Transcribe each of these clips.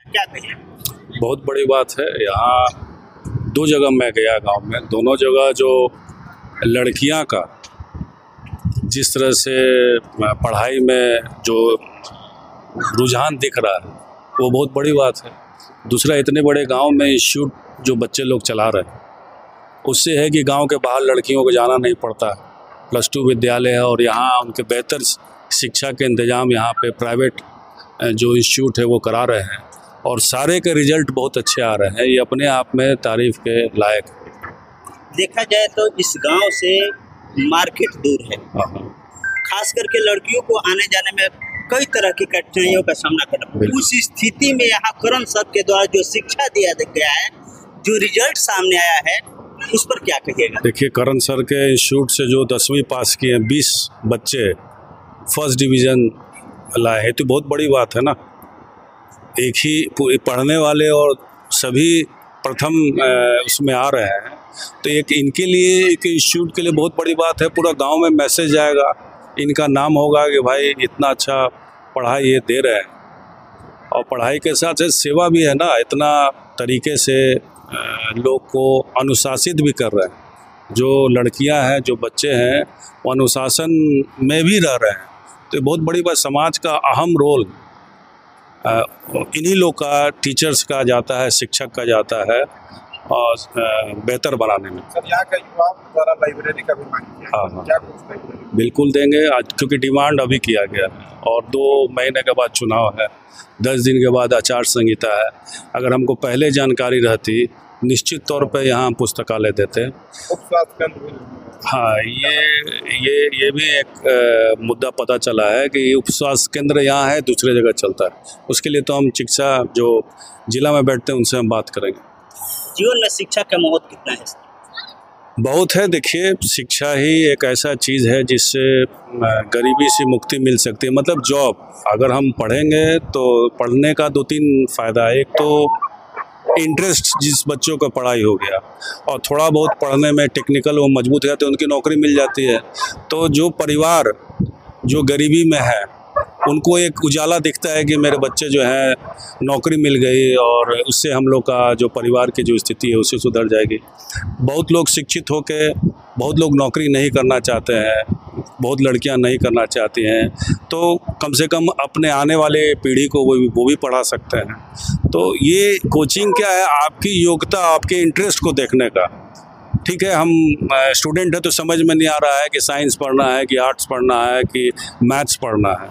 क्या कहिए? बहुत बड़ी बात है। यहाँ 2 जगह मैं गया गांव में, दोनों जगह जो लड़कियां का जिस तरह से पढ़ाई में जो रुझान दिख रहा है वो बहुत बड़ी बात है। दूसरा, इतने बड़े गांव में इंस्टीट्यूट जो बच्चे लोग चला रहे हैं उससे है कि गांव के बाहर लड़कियों को जाना नहीं पड़ता। +2 विद्यालय है और यहाँ उनके बेहतर शिक्षा के इंतज़ाम यहाँ पे प्राइवेट जो इंस्टीट्यूट है वो करा रहे हैं और सारे के रिजल्ट बहुत अच्छे आ रहे हैं। ये अपने आप में तारीफ के लायक है। देखा जाए तो इस गांव से मार्केट दूर है, खास करके लड़कियों को आने जाने में कई तरह की कठिनाइयों का सामना करना। उस स्थिति में यहाँ करण सर के द्वारा जो शिक्षा दिया गया है, जो रिजल्ट सामने आया है, उस पर क्या कहिएगा? देखिए, करण सर के इंस्टीट्यूट से जो 10वीं पास किए हैं 20 बच्चे फर्स्ट डिवीज़न लाए हैं, तो बहुत बड़ी बात है ना। एक ही पढ़ने वाले और सभी प्रथम उसमें आ रहे हैं, तो एक इनके लिए, एक इंस्टीट्यूट के लिए बहुत बड़ी बात है। पूरा गांव में मैसेज जाएगा, इनका नाम होगा कि भाई इतना अच्छा पढ़ाई ये दे रहे हैं। और पढ़ाई के साथ साथ सेवा भी है ना, इतना तरीके से लोग को अनुशासित भी कर रहे हैं। जो लड़कियां हैं, जो बच्चे हैं, वो अनुशासन में भी रह रहे हैं। तो ये बहुत बड़ी बात, समाज का अहम रोल इन्हीं लोग का, टीचर्स का जाता है, शिक्षक का जाता है और बेहतर बनाने में। सर, यहाँ का युवा द्वारा लाइब्रेरी का भी मांग किया। हाँ, क्या कुछ बिल्कुल देंगे आज, क्योंकि डिमांड अभी किया गया है और 2 महीने के बाद चुनाव है, 10 दिन के बाद आचार संहिता है। अगर हमको पहले जानकारी रहती, निश्चित तौर पे यहाँ पुस्तकालय देते। हाँ, ये भी एक मुद्दा पता चला है कि उप स्वास्थ्य केंद्र यहाँ है, दूसरे जगह चलता है। उसके लिए तो हम चिकित्सा जो जिला में बैठते हैं उनसे हम बात करेंगे। जीवन में शिक्षा का महत्व कितना है? बहुत है। देखिए, शिक्षा ही एक ऐसा चीज़ है जिससे गरीबी से मुक्ति मिल सकती है। मतलब जॉब, अगर हम पढ़ेंगे तो पढ़ने का 2-3 फ़ायदा है। एक तो इंटरेस्ट, जिस बच्चों का पढ़ाई हो गया और थोड़ा बहुत पढ़ने में टेक्निकल वो मजबूत है तो उनकी नौकरी मिल जाती है। तो जो परिवार जो गरीबी में है उनको एक उजाला दिखता है कि मेरे बच्चे जो हैं नौकरी मिल गई और उससे हम लोग का जो परिवार की जो स्थिति है उससे सुधर जाएगी। बहुत लोग शिक्षित होकर, बहुत लोग नौकरी नहीं करना चाहते हैं, बहुत लड़कियां नहीं करना चाहती हैं, तो कम से कम अपने आने वाले पीढ़ी को वो भी पढ़ा सकते हैं। तो ये कोचिंग क्या है, आपकी योग्यता, आपके इंटरेस्ट को देखने का। ठीक है, हम स्टूडेंट है तो समझ में नहीं आ रहा है कि साइंस पढ़ना है कि आर्ट्स पढ़ना है कि मैथ्स पढ़ना है,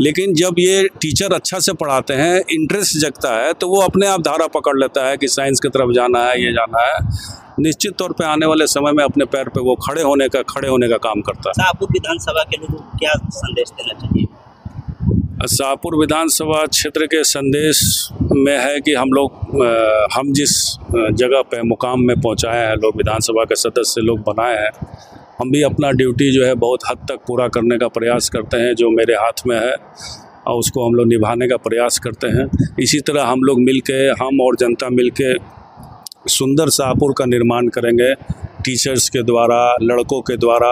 लेकिन जब ये टीचर अच्छा से पढ़ाते हैं, इंटरेस्ट जगता है, तो वो अपने आप धारा पकड़ लेता है कि साइंस की तरफ जाना है, ये जाना है। निश्चित तौर पे आने वाले समय में अपने पैर पे वो खड़े होने का काम करता है। शाहपुर विधानसभा के लोगों को क्या संदेश देना चाहिए? शाहपुर विधानसभा क्षेत्र के संदेश में है कि हम जिस जगह पे मुकाम में पहुंचाए हैं, लोग विधानसभा के सदस्य लोग बनाए हैं, हम भी अपना ड्यूटी जो है बहुत हद तक पूरा करने का प्रयास करते हैं। जो मेरे हाथ में है और उसको हम लोग निभाने का प्रयास करते हैं। इसी तरह हम लोग मिलके, हम और जनता मिलके सुंदर शाहपुर का निर्माण करेंगे। टीचर्स के द्वारा, लड़कों के द्वारा,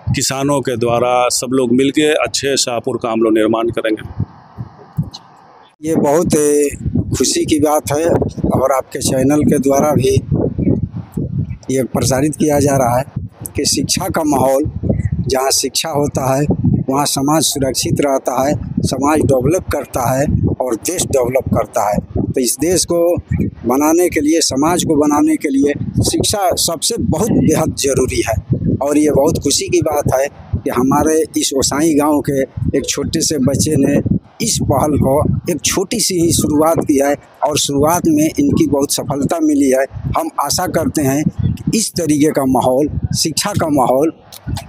किसानों के द्वारा, सब लोग मिलके अच्छे शाहपुर का हम लोग निर्माण करेंगे। ये बहुत खुशी की बात है और आपके चैनल के द्वारा भी ये प्रसारित किया जा रहा है कि शिक्षा का माहौल, जहाँ शिक्षा होता है वहाँ समाज सुरक्षित रहता है, समाज डेवलप करता है और देश डेवलप करता है। तो इस देश को बनाने के लिए, समाज को बनाने के लिए शिक्षा सबसे बहुत बेहद ज़रूरी है। और ये बहुत खुशी की बात है कि हमारे इस ओसाई गांव के एक छोटे से बच्चे ने इस पहल को एक छोटी सी ही शुरुआत की है और शुरुआत में इनकी बहुत सफलता मिली है। हम आशा करते हैं कि इस तरीके का माहौल, शिक्षा का माहौल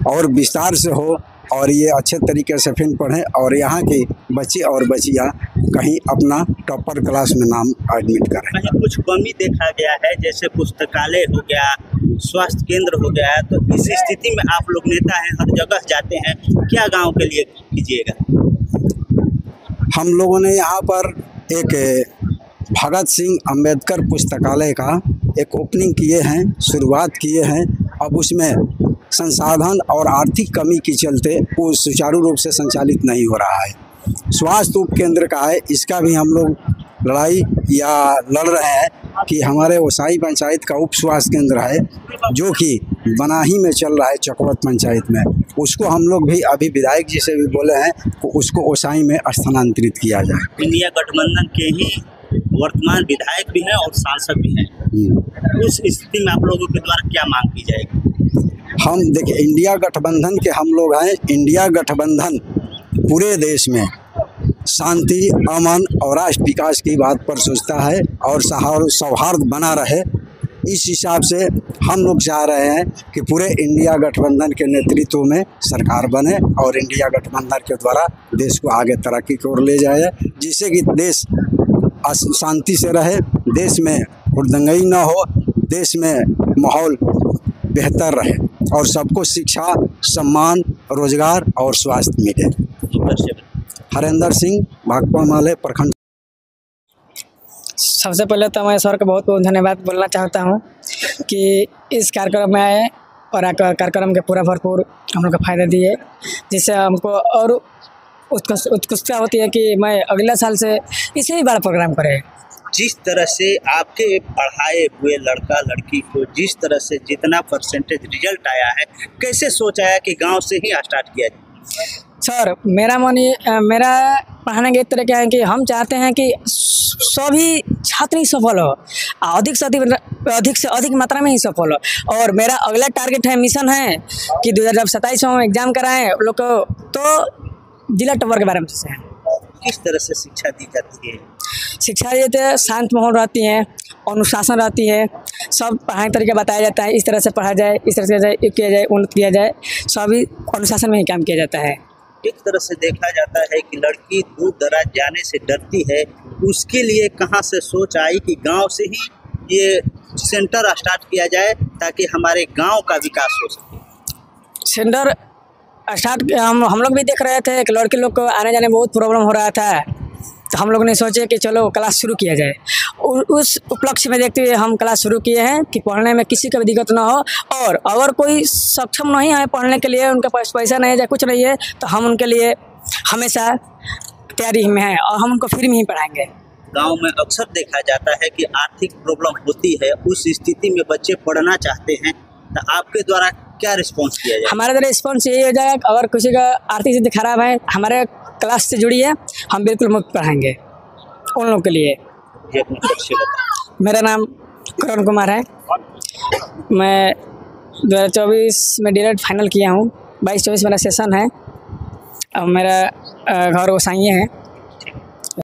और विस्तार से हो और ये अच्छे तरीके से फिर पढ़ें और यहाँ के बच्चे और बच्चियाँ कहीं अपना टॉपर क्लास में नाम एडमिट करें। कहीं कुछ कमी देखा गया है, जैसे पुस्तकालय हो गया, स्वास्थ्य केंद्र हो गया, तो इस स्थिति में आप लोग नेता हैं, हर जगह जाते हैं, क्या गांव के लिए कीजिएगा? हम लोगों ने यहाँ पर एक भगत सिंह अंबेडकर पुस्तकालय का एक ओपनिंग किए हैं, शुरुआत किए हैं। अब उसमें संसाधन और आर्थिक कमी के चलते वो सुचारू रूप से संचालित नहीं हो रहा है। स्वास्थ्य उप केंद्र का है, इसका भी हम लोग लड़ाई या लड़ रहे हैं कि हमारे ओसाई पंचायत का उप स्वास्थ्य केंद्र है जो कि बनाही में चल रहा है, चकवत पंचायत में, उसको हम लोग भी अभी विधायक जी से भी बोले हैं कि उसको ओसाई में स्थानांतरित किया जाए। इंडिया गठबंधन के ही वर्तमान विधायक भी हैं और सांसद भी हैं, उस स्थिति में आप लोगों के द्वारा क्या मांग की जाएगी? हम देखिए, इंडिया गठबंधन के हम लोग हैं। इंडिया गठबंधन पूरे देश में शांति, अमन और राष्ट्र विकास की बात पर सोचता है और सौहार्द बना रहे। इस हिसाब से हम लोग चाह रहे हैं कि पूरे इंडिया गठबंधन के नेतृत्व में सरकार बने और इंडिया गठबंधन के द्वारा देश को आगे तरक्की की ओर ले जाए, जिससे कि देश शांति से रहे, देश में हुड़दंगई न हो, देश में माहौल बेहतर रहे और सबको शिक्षा, सम्मान, रोजगार और स्वास्थ्य मिले। हरेंद्र सिंह, भाकपा माले प्रखंड। सबसे पहले तो मैं सर का बहुत बहुत धन्यवाद बोलना चाहता हूँ कि इस कार्यक्रम में आए और कार्यक्रम के पूरा भरपूर हम लोग को फ़ायदा दिए, जिससे हमको और उत्कृष्टता होती है कि मैं अगले साल से इससे भी बड़ा प्रोग्राम करें। जिस तरह से आपके पढ़ाए हुए लड़का लड़की को जिस तरह से जितना परसेंटेज रिजल्ट आया है, कैसे सोचा है कि गांव से ही स्टार्ट किया जाए? सर, मेरा पढ़ाने का एक तरीका है कि हम चाहते हैं कि सभी छात्र ही सफल हो, अधिक से अधिक मात्रा में ही सफल हो। और मेरा अगला टारगेट है, मिशन है कि 2027 में हम एग्ज़ाम कराएं लोग को, तो जिला टॉपर के बारे में से। किस तरह से शिक्षा दी जाती है? शिक्षा देते हैं, शांत माहौल रहती है, अनुशासन रहती है, सब पढ़ाई तरीका बताया जाता है, इस तरह से पढ़ा जाए, इस तरह से किया जाए, उन्नत किया जाए, सभी अनुशासन में ही काम किया जाता है। एक तरह से देखा जाता है कि लड़की दूर दराज जाने से डरती है, उसके लिए कहाँ से सोच आई कि गांव से ही ये सेंटर स्टार्ट किया जाए ताकि हमारे गांव का विकास हो सके? सेंटर स्टार्ट हम लोग भी देख रहे थे कि लड़के लोग को आने जाने में बहुत प्रॉब्लम हो रहा था, तो हम लोग ने सोचे कि चलो क्लास शुरू किया जाए। उस उपलक्ष्य में देखते हुए हम क्लास शुरू किए हैं कि पढ़ने में किसी का भी दिक्कत ना हो, और अगर कोई सक्षम नहीं है पढ़ने के लिए, उनके पास पैसा नहीं है या कुछ नहीं है, तो हम उनके लिए हमेशा तैयारी में हैं और हम उनको फ्री में ही पढ़ाएंगे। गांव में अक्सर देखा जाता है कि आर्थिक प्रॉब्लम होती है, उस स्थिति में बच्चे पढ़ना चाहते हैं, तो आपके द्वारा क्या रिस्पॉन्स किया जाए? हमारे द्वारा रिस्पॉन्स यही हो जाएगा, अगर किसी का आर्थिक स्थिति खराब है, हमारे क्लास से जुड़िए, हम बिल्कुल मुफ्त पढ़ाएंगे उन लोगों के लिए। जी, अपना परिचय बताएं। मेरा नाम करण कुमार है। मैं 2024 में डीएलएड फाइनल किया हूँ। 22-24 मेरा सेशन है और मेरा घर गोसाइए है।